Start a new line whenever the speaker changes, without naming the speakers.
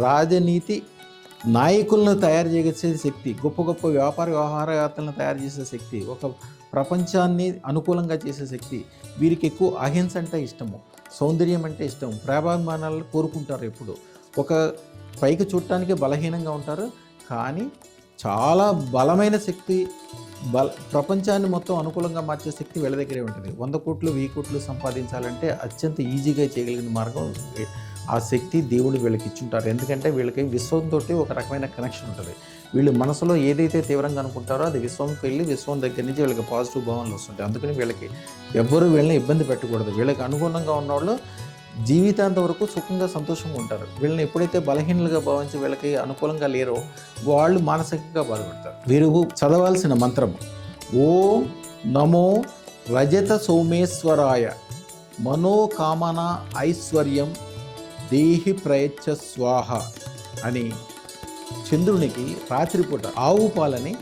రాజనీతి నాయకులను తయారు చేసే శక్తి, గొప్ప గొప్ప వ్యవహారవేత్తలను తయారు చేసే శక్తి, ఒక ప్రపంచాన్ని అనుకూలంగా చేసే శక్తి. వీరికి ఎక్కువ అహింస అంటే ఇష్టము, సౌందర్యం అంటే ఇష్టం, ప్రేమాభిమానాలను కోరుకుంటారు. ఎప్పుడు ఒక పైకి చూడటానికి బలహీనంగా ఉంటారు, కానీ చాలా బలమైన శక్తి, ప్రపంచాన్ని మొత్తం అనుకూలంగా మార్చే శక్తి వీళ్ళ దగ్గరే ఉంటుంది. 100 కోట్లు 1000 కోట్లు సంపాదించాలంటే అత్యంత ఈజీగా చేయగలిగిన మార్గం ఆ శక్తి దేవుడు వీళ్ళకి ఇచ్చుంటారు. ఎందుకంటే వీళ్ళకి విశ్వంతో ఒక రకమైన కనెక్షన్ ఉంటుంది. వీళ్ళు మనసులో ఏదైతే తీవ్రంగా అనుకుంటారో అది విశ్వంకి వెళ్ళి విశ్వం దగ్గర నుంచి వీళ్ళకి పాజిటివ్ భావనలు వస్తుంటాయి. అందుకని వీళ్ళకి ఎవ్వరూ వీళ్ళని ఇబ్బంది పెట్టకూడదు. వీళ్ళకి అనుగుణంగా ఉన్నవాళ్ళు జీవితాంత వరకు సుఖంగా సంతోషంగా ఉంటారు. వీళ్ళని ఎప్పుడైతే బలహీనలుగా భావించి వీళ్ళకి అనుకూలంగా లేరో వాళ్ళు మానసికంగా బాధపడతారు. వీరు చదవాల్సిన మంత్రం ఓం నమో రజత సోమేశ్వరాయ మనోకామన ఐశ్వర్యం దేహి ప్రయచ్చ స్వాహ అని చంద్రునికి రాత్రిపూట ఆవు పాలని